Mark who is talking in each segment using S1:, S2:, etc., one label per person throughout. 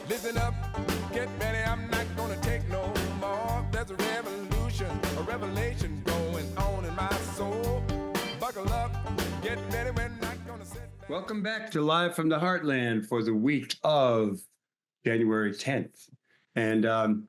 S1: Listen up, get ready, I'm not gonna take no more. There's a revolution, a revelation going on in my soul. Buckle up, get ready, we're not gonna sit back.
S2: Welcome back to Live from the Heartland for the week of January 10th. And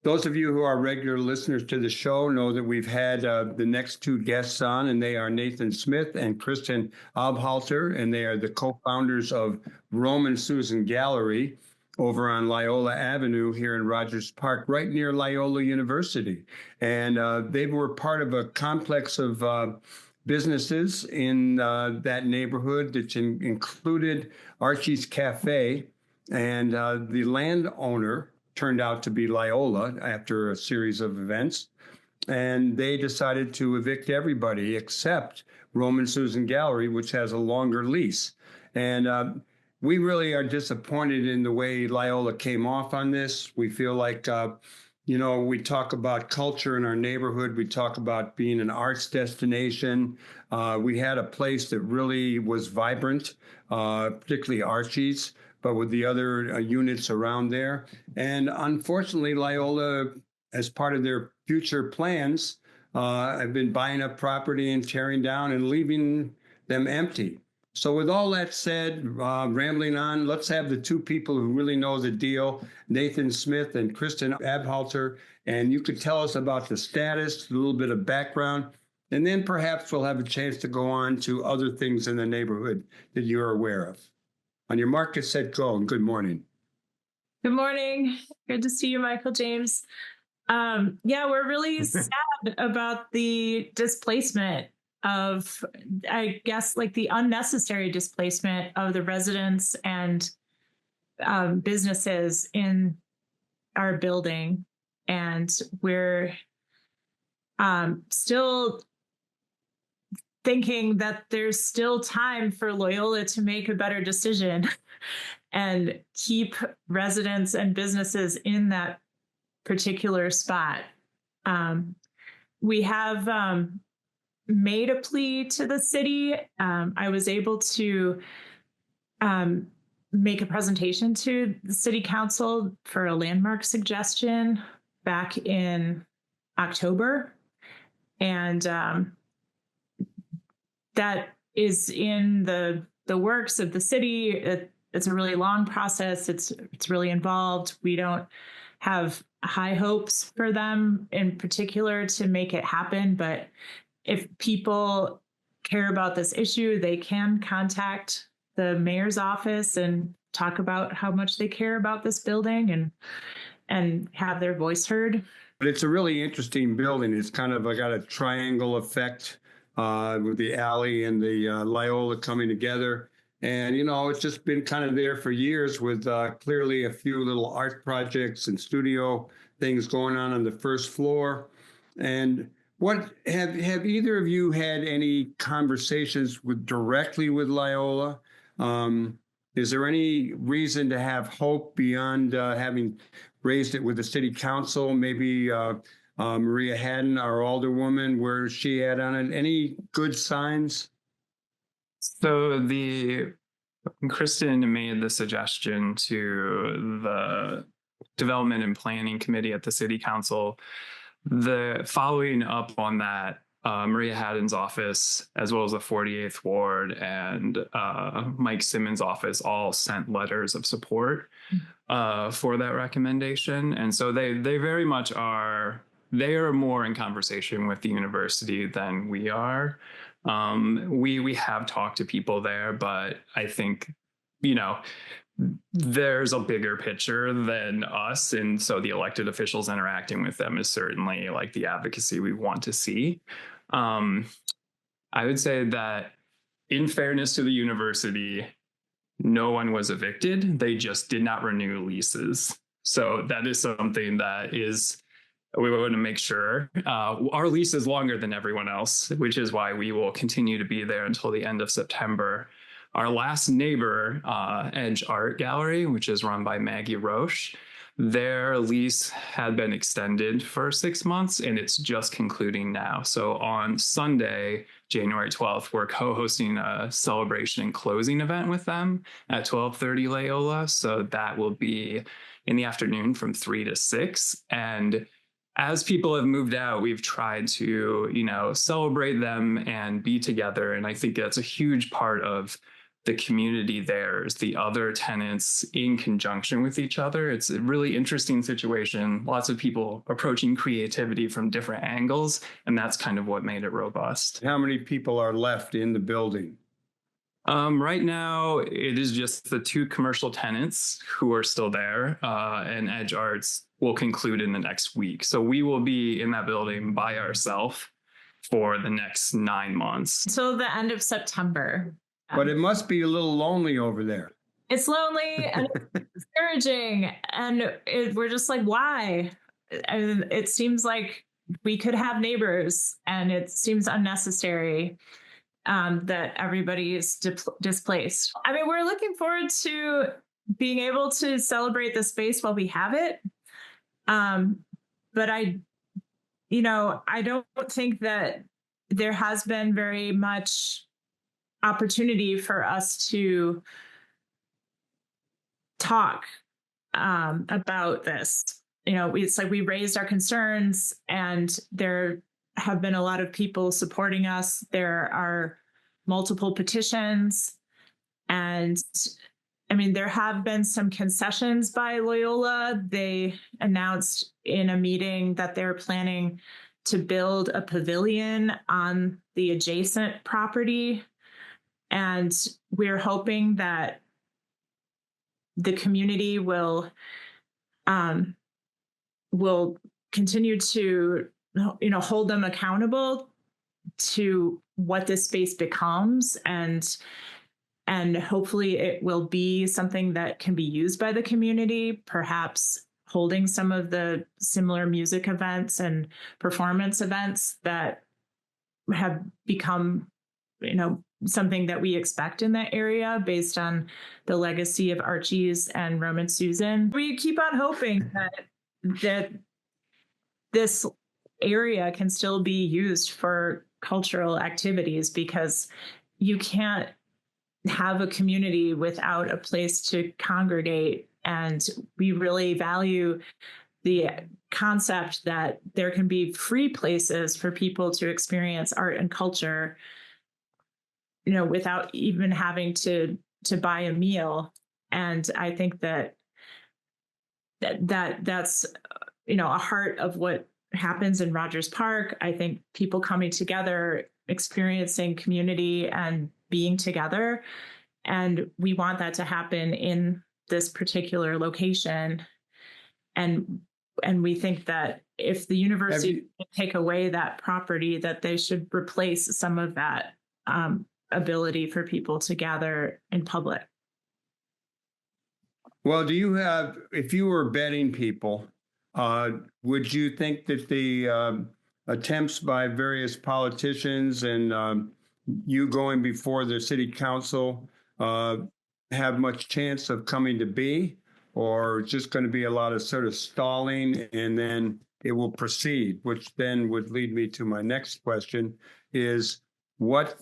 S2: those of you who are regular listeners to the show know that we've had the next two guests on, and they are Nathan Smith and Kristin Abhalter, and they are the co-founders of Rome and Susan Gallery over on Loyola Avenue here in Rogers Park, right near Loyola University. And they were part of a complex of businesses in that neighborhood that included Archie's Cafe, and the landowner turned out to be Loyola after a series of events. And they decided to evict everybody except Rome and Susan Gallery, which has a longer lease. And we really are disappointed in the way Loyola came off on this. We feel like, we talk about culture in our neighborhood. We talk about being an arts destination. We had a place that really was vibrant, particularly Archie's, but with the other units around there. And unfortunately, Loyola, as part of their future plans, have been buying up property and tearing down and leaving them empty. So with all that said, rambling on, let's have the two people who really know the deal, Nathan Smith and Kristin Abhalter, and you could tell us about the status, a little bit of background, and then perhaps we'll have a chance to go on to other things in the neighborhood that you're aware of. On your mark, get set, go, and good morning.
S3: Good morning. Good to see you, Michael James. We're really sad about the displacement of, I guess, like the unnecessary displacement of the residents and businesses in our building. And we're still thinking that there's still time for Loyola to make a better decision and keep residents and businesses in that particular spot. We have made a plea to the city. I was able to make a presentation to the city council for a landmark suggestion back in October. And that is in the works of the city. It's a really long process. It's really involved. We don't have high hopes for them in particular to make it happen, but if people care about this issue, they can contact the mayor's office and talk about how much they care about this building and have their voice heard.
S2: But it's a really interesting building. It's kind of got a triangle effect with the alley and the Loyola coming together. And, it's just been kind of there for years with clearly a few little art projects and studio things going on the first floor. And what have either of you had any conversations directly with Loyola? Is there any reason to have hope beyond having raised it with the city council? Maybe Maria Haddon, our alderwoman, where is she at on it? Any good signs?
S4: So Kristin made the suggestion to the Development and Planning Committee at the City Council. The following up on that, Maria Haddon's office, as well as the 48th Ward and Mike Simmons' office, all sent letters of support for that recommendation. And so they very much are. They are more in conversation with the university than we are. We have talked to people there, but I think, there's a bigger picture than us. And so the elected officials interacting with them is certainly like the advocacy we want to see. I would say that in fairness to the university, no one was evicted. They just did not renew leases. So that is something that we want to make sure. Our lease is longer than everyone else, which is why we will continue to be there until the end of September. Our last neighbor, Edge Art Gallery, which is run by Maggie Roche, their lease had been extended for 6 months and it's just concluding now. So on Sunday, January 12th, we're co-hosting a celebration and closing event with them at 12:30 Loyola. So that will be in the afternoon from 3 to 6. And as people have moved out, we've tried to, celebrate them and be together. And I think that's a huge part of the community there, is the other tenants in conjunction with each other. It's a really interesting situation. Lots of people approaching creativity from different angles, and that's kind of what made it robust.
S2: How many people are left in the building?
S4: Right now, it is just the 2 commercial tenants who are still there, and Edge Arts will conclude in the next week. So we will be in that building by ourselves for the next 9 months.
S3: So the end of September.
S2: But it must be a little lonely over there.
S3: It's lonely and discouraging. And we're just like, why? And it seems like we could have neighbors, and it seems unnecessary that everybody is displaced. I mean, we're looking forward to being able to celebrate the space while we have it. But I don't think that there has been very much opportunity for us to talk about this. It's like we raised our concerns, and there have been a lot of people supporting us. There are multiple petitions, and I mean, there have been some concessions by Loyola. They announced in a meeting that they're planning to build a pavilion on the adjacent property. And we're hoping that the community will continue to, hold them accountable to what this space becomes, and hopefully it will be something that can be used by the community, perhaps holding some of the similar music events and performance events that have become, something that we expect in that area based on the legacy of Archie's and Roman Susan. We keep on hoping that this area can still be used for cultural activities, because you can't have a community without a place to congregate. And we really value the concept that there can be free places for people to experience art and culture, without even having to buy a meal. And I think that's a heart of what happens in Rogers Park. I think people coming together, experiencing community and being together, and we want that to happen in this particular location. And we think that if the university can take away that property, that they should replace some of that ability for people to gather in public.
S2: Well, if you were betting people, would you think that the attempts by various politicians and you going before the city council have much chance of coming to be, or just going to be a lot of sort of stalling and then it will proceed? Which then would lead me to my next question, is what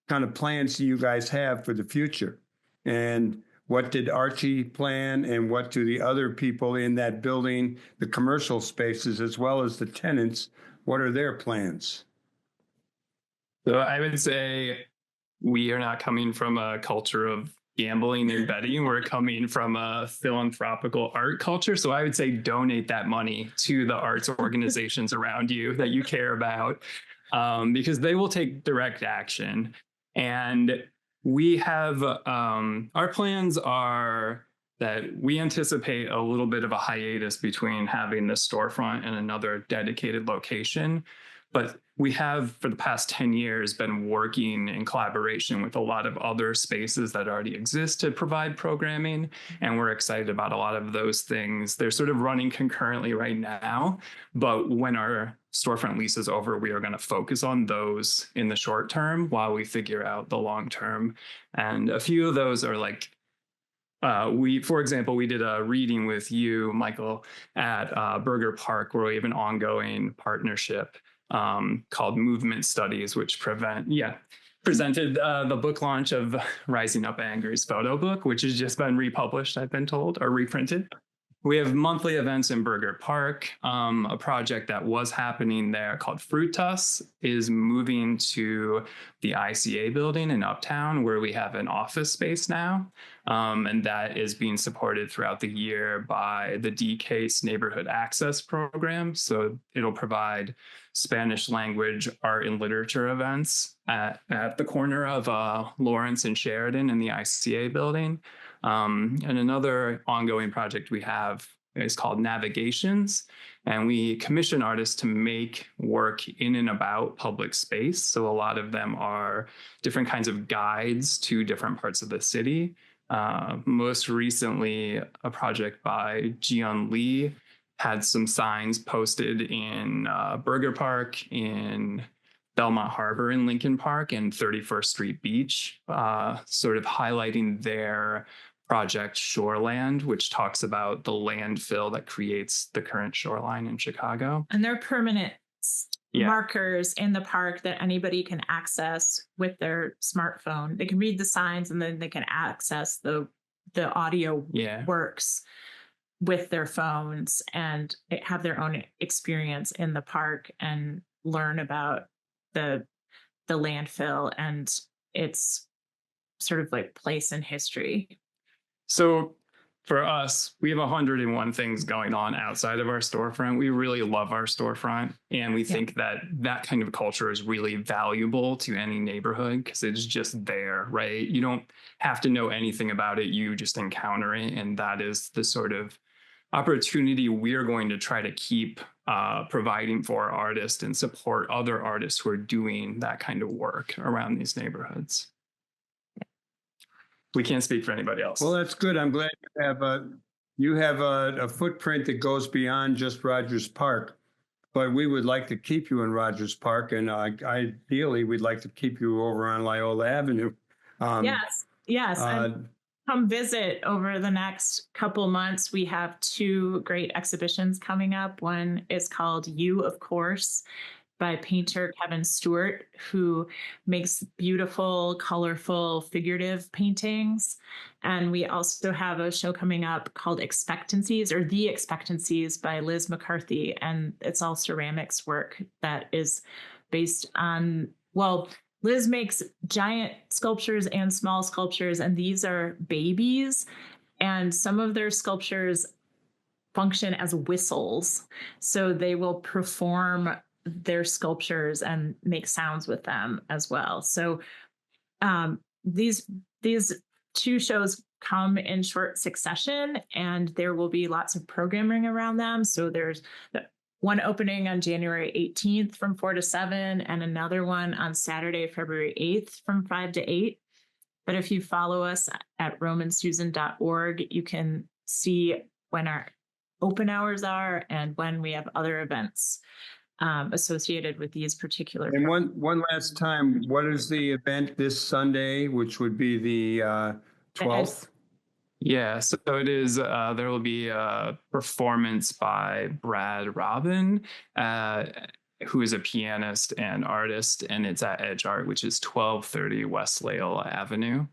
S2: kind of plans do you guys have for the future? And what did Archie plan, and what do the other people in that building, the commercial spaces, as well as the tenants, what are their plans?
S4: So I would say we are not coming from a culture of gambling and betting. We're coming from a philanthropical art culture. So I would say donate that money to the arts organizations around you that you care about, because they will take direct action. And we have, our plans are that we anticipate a little bit of a hiatus between having the storefront and another dedicated location. But we have, for the past 10 years, been working in collaboration with a lot of other spaces that already exist to provide programming. And we're excited about a lot of those things. They're sort of running concurrently right now. But when our storefront lease is over, we are going to focus on those in the short term while we figure out the long term. And a few of those are like, for example, we did a reading with you, Michael, at Burger Park, where we have an ongoing partnership. called Movement Studies, which presented the book launch of Rising Up Angry's photo book, which has just been republished, I've been told, or reprinted. We have monthly events in Burger Park. A project that was happening there called Fruitus is moving to the ICA building in Uptown, where we have an office space now. And that is being supported throughout the year by the DCASE Neighborhood Access Program. So it'll provide Spanish language art and literature events at the corner of Lawrence and Sheridan in the ICA building. And another ongoing project we have is called Navigations, and we commission artists to make work in and about public space. So a lot of them are different kinds of guides to different parts of the city. Most recently, a project by Jian Lee had some signs posted in Burger Park, in Belmont Harbor in Lincoln Park, and 31st Street Beach, sort of highlighting their project Shoreland, which talks about the landfill that creates the current shoreline in Chicago.
S3: And they're permanent markers in the park that anybody can access with their smartphone. They can read the signs and then they can access the audio works with their phones and have their own experience in the park and learn about the landfill and its sort of like place in history.
S4: So for us, we have 101 things going on outside of our storefront. We really love our storefront, and we think that that kind of culture is really valuable to any neighborhood because it's just there, right? You don't have to know anything about it. You just encounter it, and that is the sort of opportunity we're going to try to keep providing for our artists and support other artists who are doing that kind of work around these neighborhoods. We can't speak for anybody else.
S2: Well, that's good. I'm glad you have a footprint that goes beyond just Rogers Park, but we would like to keep you in Rogers Park, and ideally, we'd like to keep you over on Loyola Avenue.
S3: Yes. And come visit over the next couple months. We have two great exhibitions coming up. One is called You, of Course, by painter Kevin Stewart, who makes beautiful, colorful, figurative paintings. And we also have a show coming up called Expectancies, or The Expectancies, by Liz McCarthy. And it's all ceramics work that is based on, well, Liz makes giant sculptures and small sculptures, and these are babies. And some of their sculptures function as whistles. So they will perform their sculptures and make sounds with them as well. So these two shows come in short succession, and there will be lots of programming around them. So there's one opening on January 18th from 4 to 7, and another one on Saturday, February 8th from 5 to 8. But if you follow us at romansusan.org, you can see when our open hours are and when we have other events associated with these particular.
S2: And one last time, what is the event this Sunday, which would be the 12th?
S4: Yeah, so it is, there will be a performance by Brad Robin, who is a pianist and artist, and it's at Edge Art, which is 1230 West Loyola Avenue,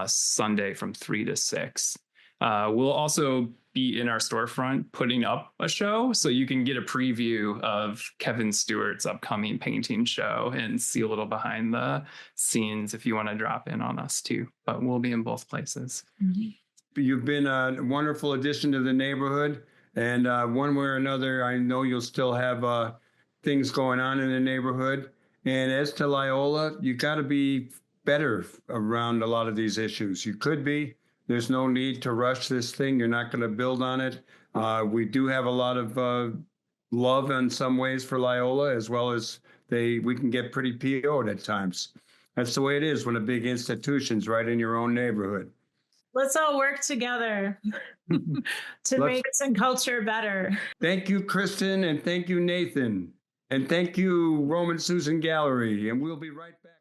S4: Sunday from 3 to 6. We'll also be in our storefront putting up a show, so you can get a preview of Kevin Stewart's upcoming painting show and see a little behind the scenes if you want to drop in on us too. But we'll be in both places.
S3: Mm-hmm.
S2: You've been a wonderful addition to the neighborhood, and one way or another, I know you'll still have things going on in the neighborhood. And as to Loyola, you got to be better around a lot of these issues. You could be. There's no need to rush this thing. You're not going to build on it. We do have a lot of love in some ways for Loyola, as well as we can get pretty PO'd at times. That's the way it is when a big institution's right in your own neighborhood.
S3: Let's all work together to make some culture better.
S2: Thank you, Kristin, and thank you, Nathan. And thank you, Roman Susan Gallery. And we'll be right back.